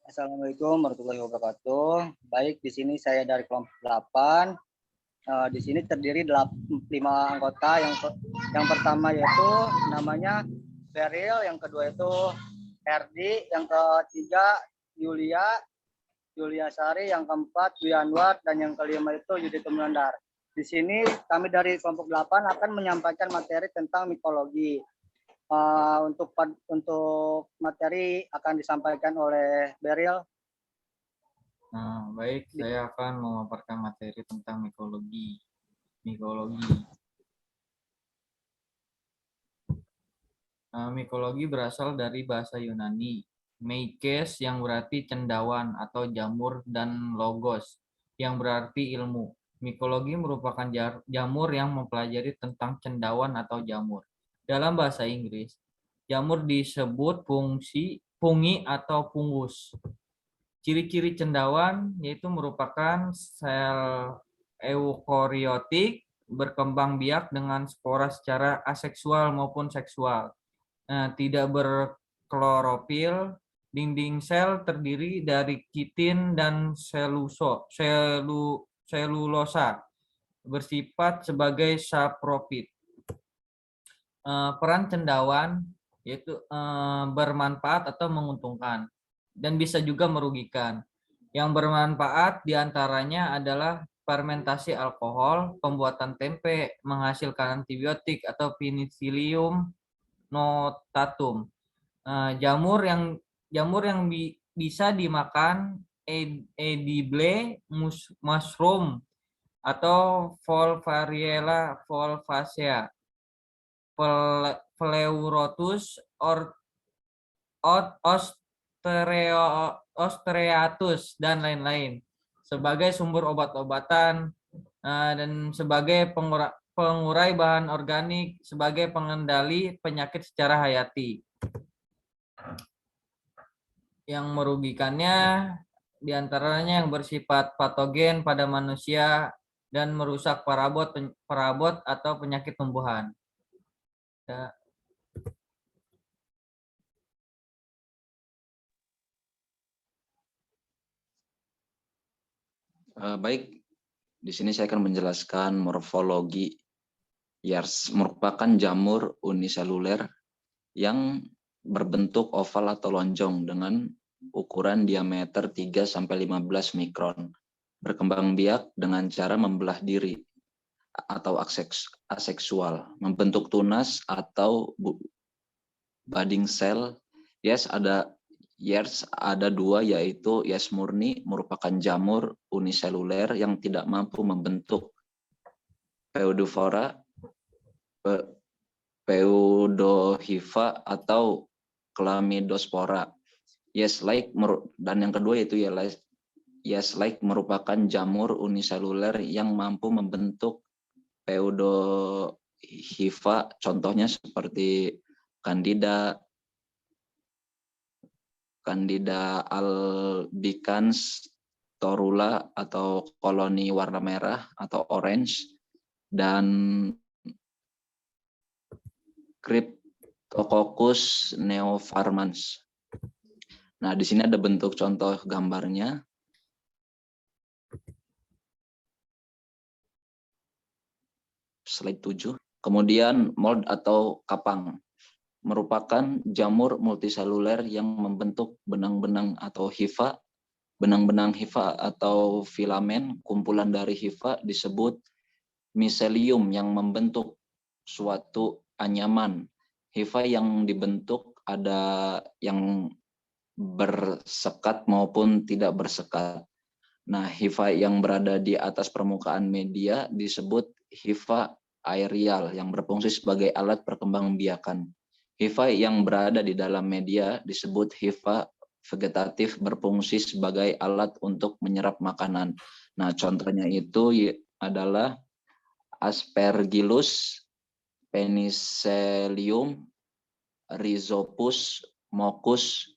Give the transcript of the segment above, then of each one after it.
Assalamualaikum warahmatullahi wabarakatuh. Baik, di sini saya dari kelompok 8. Di sini terdiri 5 anggota. Yang pertama yaitu namanya Beril, yang kedua itu Erdi, yang ketiga Yulia Sari, yang keempat Dwi Anwar, dan yang kelima itu Yudi Tumandar. Di sini kami dari kelompok 8 akan menyampaikan materi tentang mikologi. Untuk materi akan disampaikan oleh Beril. Baik, saya akan memaparkan materi tentang mikologi. Mikologi berasal dari bahasa Yunani, meikes yang berarti cendawan atau jamur, dan logos yang berarti ilmu. Mikologi merupakan jamur yang mempelajari tentang cendawan atau jamur. Dalam bahasa Inggris, jamur disebut fungi atau fungus. Ciri-ciri cendawan yaitu merupakan sel eukariotik berkembang biak dengan spora secara aseksual maupun seksual. Tidak berklorofil, dinding sel terdiri dari kitin dan selulosa, bersifat sebagai saprofit. Peran cendawan yaitu bermanfaat atau menguntungkan, dan bisa juga merugikan. Yang bermanfaat diantaranya adalah fermentasi alkohol, pembuatan tempe, menghasilkan antibiotik atau Penicillium notatum. Jamur yang bisa dimakan, edible mushroom atau Volvariella volvacea, Pleurotus ostreatus, dan lain-lain, sebagai sumber obat-obatan dan sebagai pengurai bahan organik, sebagai pengendali penyakit secara hayati. Yang merugikannya diantaranya yang bersifat patogen pada manusia dan merusak perabot atau penyakit tumbuhan. Baik, di sini saya akan menjelaskan morfologi Yerz. Merupakan jamur uniseluler yang berbentuk oval atau lonjong dengan ukuran diameter 3-15 mikron. Berkembang biak dengan cara membelah diri atau aseksual, membentuk tunas atau budding cell. Yerz ada dua, yaitu Yerz murni, merupakan jamur uniseluler yang tidak mampu membentuk pseudofora, pseudohifa atau chlamydospora. Yerz-like, dan yang kedua yaitu Yerz-like merupakan jamur uniseluler yang mampu membentuk pseudohifa, contohnya seperti Candida albicans, torula atau koloni warna merah atau orange, dan Cryptococcus neoformans. Nah, di sini ada bentuk contoh gambarnya. Slide 7. Kemudian mold atau kapang merupakan jamur multiseluler yang membentuk benang-benang atau hifa. Benang-benang hifa atau filamen kumpulan dari hifa disebut miselium yang membentuk suatu anyaman. Hifa yang dibentuk ada yang bersekat maupun tidak bersekat. Nah, hifa yang berada di atas permukaan media disebut hifa aerial yang berfungsi sebagai alat perkembangbiakan. Hifa yang berada di dalam media disebut hifa vegetatif, berfungsi sebagai alat untuk menyerap makanan. Nah, contohnya itu adalah Aspergillus, Penicillium, Rhizopus, Moccus,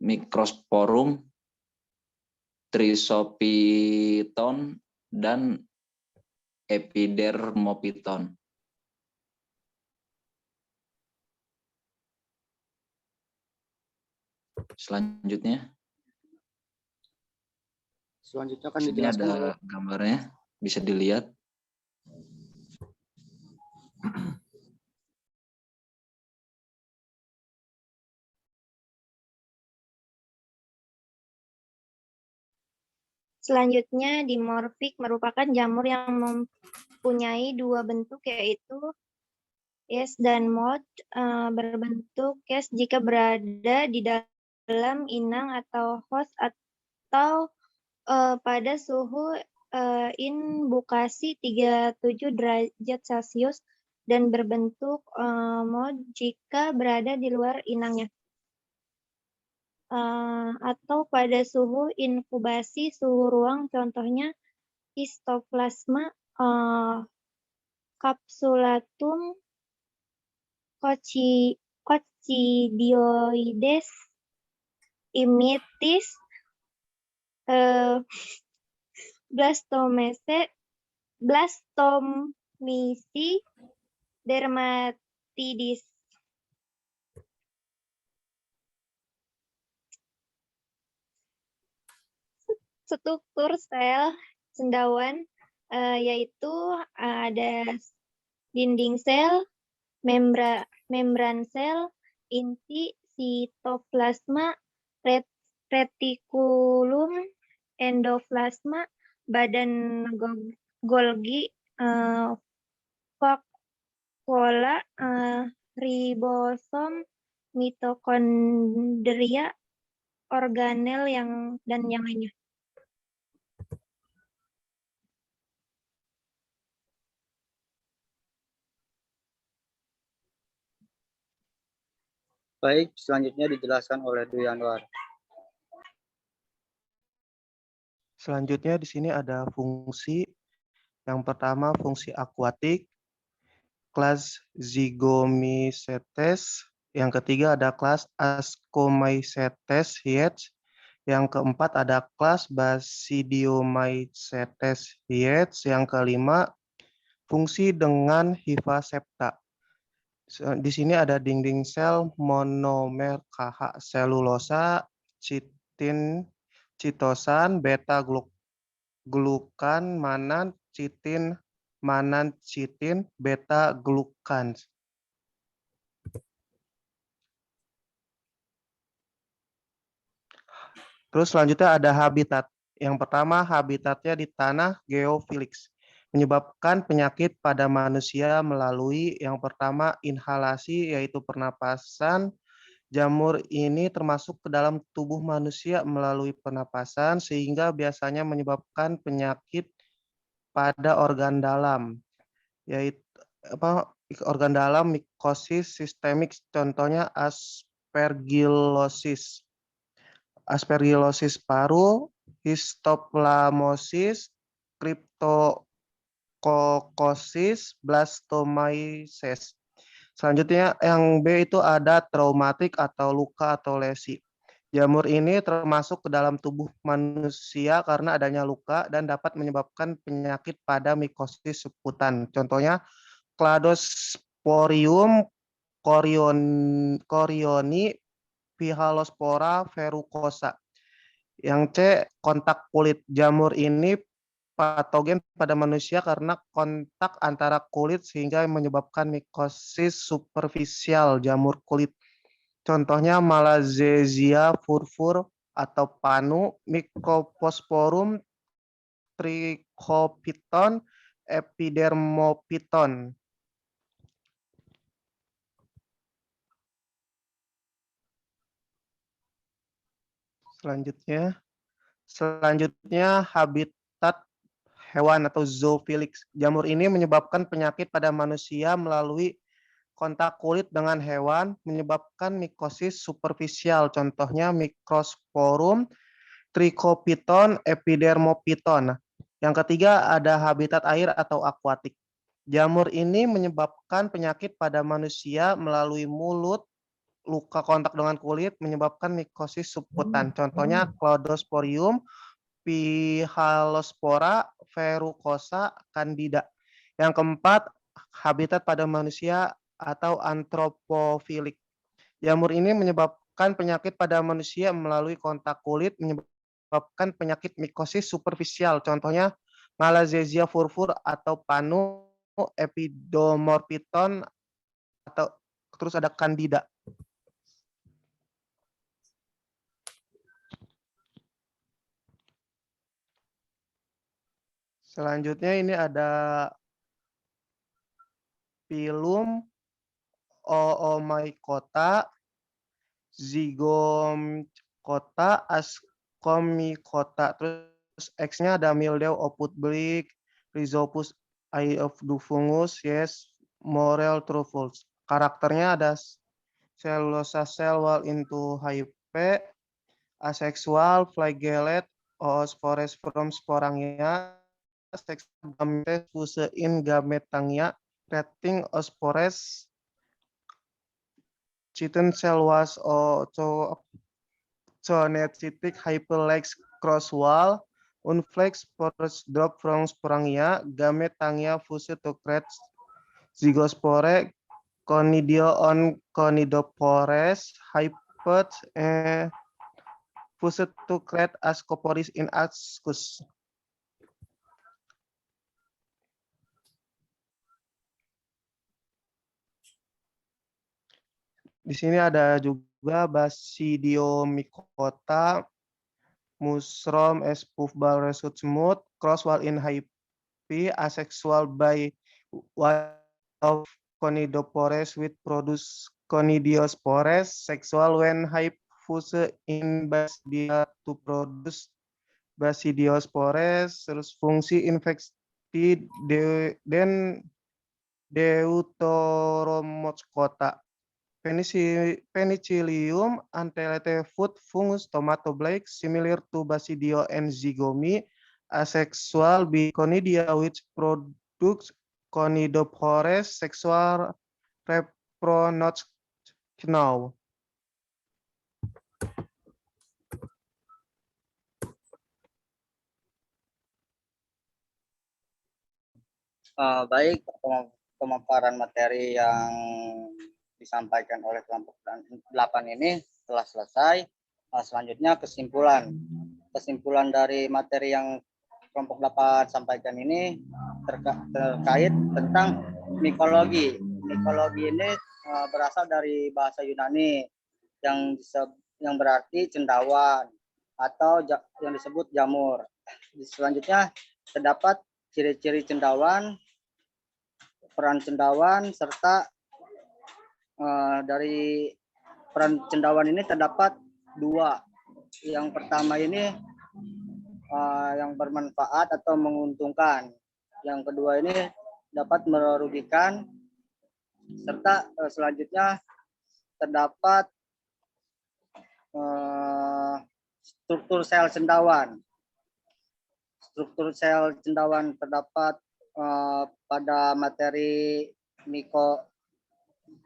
Microsporum, Trisophyton, dan Selanjutnya, Selanjutnya akan sini dijelaskan oleh ada gambarnya, bisa dilihat. Selanjutnya, dimorfik merupakan jamur yang mempunyai dua bentuk, yaitu case dan mold. Berbentuk case jika berada di dalam inang atau host atau pada suhu inkubasi 37 derajat Celcius, dan berbentuk mold jika berada di luar inangnya. Atau pada suhu inkubasi suhu ruang, contohnya histoplasma capsulatum, coccidioides, imitis, blastomyces dermatidis. Struktur sel cendawan yaitu ada dinding sel, membran sel, inti, sitoplasma, retikulum, endoplasma, badan Golgi, vakuola, ribosom, mitokondria, organel dan yang lainnya. baik, selanjutnya dijelaskan oleh Dwi Anwar. Selanjutnya di sini ada fungsi. Yang pertama fungsi akuatik, kelas Zygomycetes. Yang ketiga ada kelas Ascomycetes hiatus. Yang keempat ada kelas Basidiomycetes hiatus. Yang kelima fungsi dengan hifa septa. Di sini ada dinding sel monomer KH selulosa, chitin, citosan, beta glukan, manan, chitin, beta glukan. Terus selanjutnya ada habitat. Yang pertama habitatnya di tanah geofilix. Menyebabkan penyakit pada manusia melalui yang pertama inhalasi, yaitu pernapasan. Jamur ini termasuk ke dalam tubuh manusia melalui pernapasan sehingga biasanya menyebabkan penyakit pada organ dalam, yaitu organ dalam mikosis sistemik, contohnya aspergillosis paru, histoplamosis, cryptococcus, blastomyces. Selanjutnya yang B itu ada traumatik atau luka atau lesi. Jamur ini termasuk ke dalam tubuh manusia karena adanya luka dan dapat menyebabkan penyakit pada mikosis seputan. Contohnya Cladosporium corioni, Phalospora verrucosa. Yang C, kontak kulit. Jamur ini patogen pada manusia karena kontak antara kulit sehingga menyebabkan mikosis superficial jamur kulit. Contohnya Malassezia furfur atau panu, Mycoposporum trichopiton, epidermophyton. Selanjutnya habitat hewan atau zoofilix. Jamur ini menyebabkan penyakit pada manusia melalui kontak kulit dengan hewan, menyebabkan mikosis superficial. Contohnya Microsporum trichopiton, epidermophyton. Yang ketiga ada habitat air atau aquatic. Jamur ini menyebabkan penyakit pada manusia melalui mulut, luka kontak dengan kulit, menyebabkan mikosis subkutan. Contohnya Cladosporium, Phalospora verrucosa, Candida. Yang keempat, habitat pada manusia atau antropofilik. Jamur ini menyebabkan penyakit pada manusia melalui kontak kulit, menyebabkan penyakit mikosis superficial. Contohnya Malassezia furfur atau panu, Epidomorphiton, atau terus ada Candida. Selanjutnya ini ada Pilum Oomycota, Zygomicota, Ascomycota. Terus X-nya ada Mildew, Oput Blick, Rhizopus, Eye of the Fungus, yes, Morel Truffles. Karakternya ada cellulosa cell wall into hype, asexual, flagellate, oospores from sporangia, sexual gametes fuse in gametangia, rating ospores, chitin cell was zoonetic hyperlex cross wall, unflex spores drop from sporangia, gametangia fuse to create zygospore, conidio on conidopores, hypot, fuse to create ascoporis in ascus. Di sini ada juga Basidiomycota, Musrom as puffball result smooth, cross wall in hype, asexual by one of conidopores with produce conidiospores, sexual when hype fuse in basidia to produce basidiospores, terus fungsi infeksi dan Deuteromycota. Penicillium anthelate food fungus tomato blake similar to Basidio and Zygomi, asexual Biconidia which products conidopores, sexual repronochknow. Baik, pemaparan materi yang disampaikan oleh kelompok 8 ini telah selesai. Selanjutnya kesimpulan. Kesimpulan dari materi yang kelompok 8 sampaikan ini terkait tentang mikologi. Mikologi ini berasal dari bahasa Yunani yang berarti cendawan atau yang disebut jamur. Selanjutnya terdapat ciri-ciri cendawan, peran cendawan, serta dari peran cendawan ini terdapat 2. Yang pertama ini yang bermanfaat atau menguntungkan. Yang kedua ini dapat merugikan, serta selanjutnya terdapat struktur sel cendawan. Struktur sel cendawan terdapat pada materi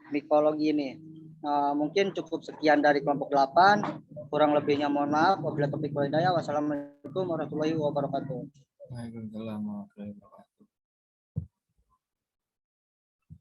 mikologi ini. Mungkin cukup sekian dari kelompok 8. Kurang lebihnya mohon maaf. Wabillahi taufiq wal hidayah. Wassalamualaikum warahmatullahi wabarakatuh. Waalaikumsalam warahmatullahi wabarakatuh.